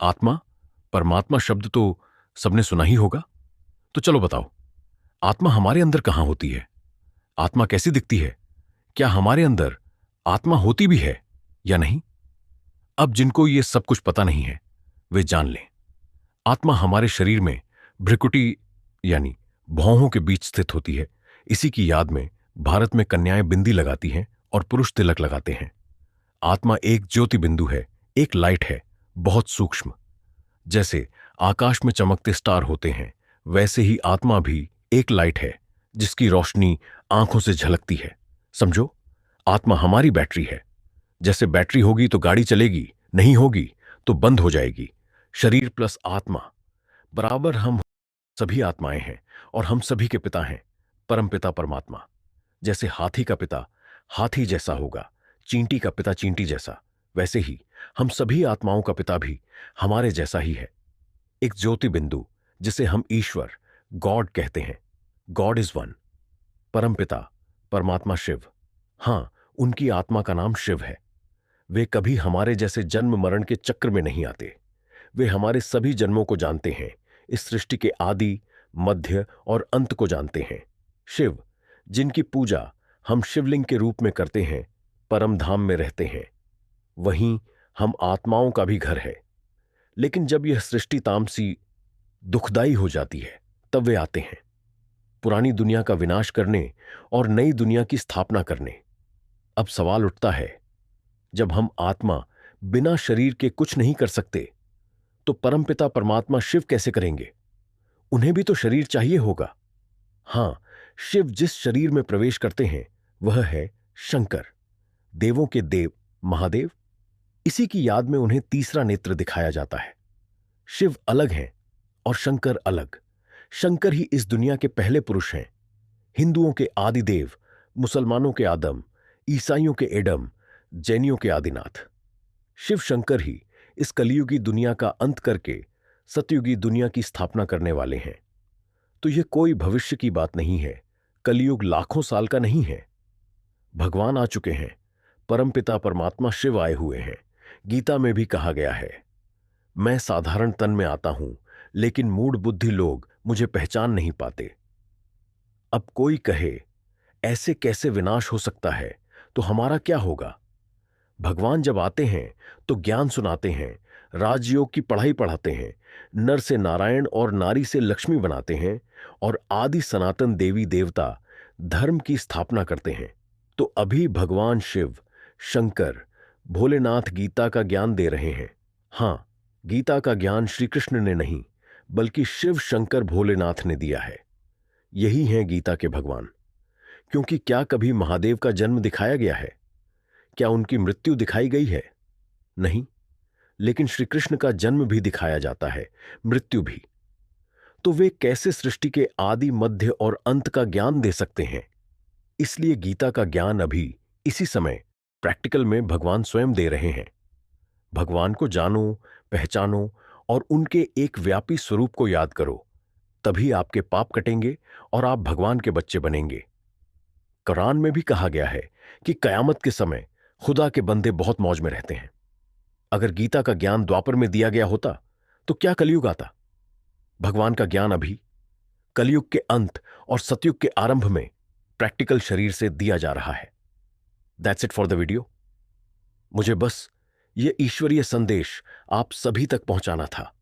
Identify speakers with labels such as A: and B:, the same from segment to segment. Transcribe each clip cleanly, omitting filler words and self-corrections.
A: आत्मा, परमात्मा शब्द तो सबने सुना ही होगा। तो चलो बताओ, आत्मा हमारे अंदर कहाँ होती है? आत्मा कैसी दिखती है? क्या हमारे अंदर आत्मा होती भी है या नहीं? अब जिनको ये सब कुछ पता नहीं है, वे जान लें। आत्मा हमारे शरीर में भ्रिकुटी यानी भौहों के बीच स्थित होती है। इसी की याद में भारत में कन्याएं बिंदी लगाती हैं और पुरुष तिलक लगाते हैं। आत्मा एक ज्योति बिंदु है, एक लाइट है, बहुत सूक्ष्म। जैसे आकाश में चमकते स्टार होते हैं, वैसे ही आत्मा भी एक लाइट है जिसकी रोशनी आंखों से झलकती है। समझो, आत्मा हमारी बैटरी है। जैसे बैटरी होगी तो गाड़ी चलेगी, नहीं होगी तो बंद हो जाएगी। शरीर प्लस आत्मा बराबर हम सभी आत्माएं हैं और हम सभी के पिता हैं, परमपिता परमात्मा। जैसे हाथी का पिता हाथी जैसा होगा, चींटी का पिता चींटी जैसा, वैसे ही हम सभी आत्माओं का पिता भी हमारे जैसा ही है। एक ज्योति बिंदु जिसे हम ईश्वर गॉड कहते हैं। God is one. परमपिता परमात्मा शिव, हां, उनकी आत्मा का नाम शिव है। वे कभी हमारे जैसे जन्म मरण के चक्र में नहीं आते। वे हमारे सभी जन्मों को जानते हैं, इस सृष्टि के आदि, मध्य और अंत को जानते हैं। शिव, जिनकी पूजा हम शिवलिंग के रूप में करते हैं, परम धाम में रहते हैं। वहीं हम आत्माओं का भी घर है। लेकिन जब यह सृष्टि तामसी दुखदाई हो जाती है, तब वे आते हैं, पुरानी दुनिया का विनाश करने और नई दुनिया की स्थापना करने। अब सवाल उठता है, जब हम आत्मा बिना शरीर के कुछ नहीं कर सकते, तो परमपिता परमात्मा शिव कैसे करेंगे? उन्हें भी तो शरीर चाहिए होगा। हां, शिव जिस शरीर में प्रवेश करते हैं वह है शंकर, देवों के देव, महादेव। इसी की याद में उन्हें तीसरा नेत्र दिखाया जाता है। शिव अलग हैं और शंकर अलग। शंकर ही इस दुनिया के पहले पुरुष हैं, हिंदुओं के आदि देव, मुसलमानों के आदम, ईसाइयों के एडम, जैनियों के आदिनाथ। शिव शंकर ही इस कलियुगी दुनिया का अंत करके सतयुगी दुनिया की स्थापना करने वाले हैं। तो यह कोई भविष्य की बात नहीं है, कलियुग लाखों साल का नहीं है। भगवान आ चुके हैं, परमपिता परमात्मा शिव आए हुए हैं। गीता में भी कहा गया है, मैं साधारण तन में आता हूं, लेकिन मूढ़ बुद्धि लोग मुझे पहचान नहीं पाते। अब कोई कहे, ऐसे कैसे विनाश हो सकता है, तो हमारा क्या होगा? भगवान जब आते हैं तो ज्ञान सुनाते हैं, राजयोग की पढ़ाई पढ़ाते हैं, नर से नारायण और नारी से लक्ष्मी बनाते हैं और आदि सनातन देवी देवता धर्म की स्थापना करते हैं। तो अभी भगवान शिव, शंकर, भोलेनाथ गीता का ज्ञान दे रहे हैं। हां, गीता का ज्ञान श्री कृष्ण ने नहीं, बल्कि शिव शंकर भोलेनाथ ने दिया है। यही हैं गीता के भगवान। क्योंकि क्या कभी महादेव का जन्म दिखाया गया है? क्या उनकी मृत्यु दिखाई गई है? नहीं। लेकिन श्री कृष्ण का जन्म भी दिखाया जाता है, मृत्यु भी। तो वे कैसे सृष्टि के आदि, मध्य और अंत का ज्ञान दे सकते हैं? इसलिए गीता का ज्ञान अभी इसी समय प्रैक्टिकल में भगवान स्वयं दे रहे हैं। भगवान को जानो, पहचानो और उनके एक व्यापी स्वरूप को याद करो, तभी आपके पाप कटेंगे और आप भगवान के बच्चे बनेंगे। कुरान में भी कहा गया है कि कयामत के समय खुदा के बंदे बहुत मौज में रहते हैं। अगर गीता का ज्ञान द्वापर में दिया गया होता तो क्या कलयुग आता? भगवान का ज्ञान अभी कलयुग के अंत और सतयुग के आरंभ में प्रैक्टिकल शरीर से दिया जा रहा है। That's it for the video. मुझे बस ये ईश्वरीय संदेश आप सभी तक पहुंचाना था।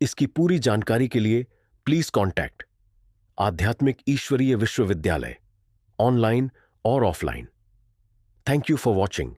A: इसकी पूरी जानकारी के लिए प्लीज कॉन्टैक्ट आध्यात्मिक ईश्वरीय विश्वविद्यालय, ऑनलाइन और offline. Thank you for watching.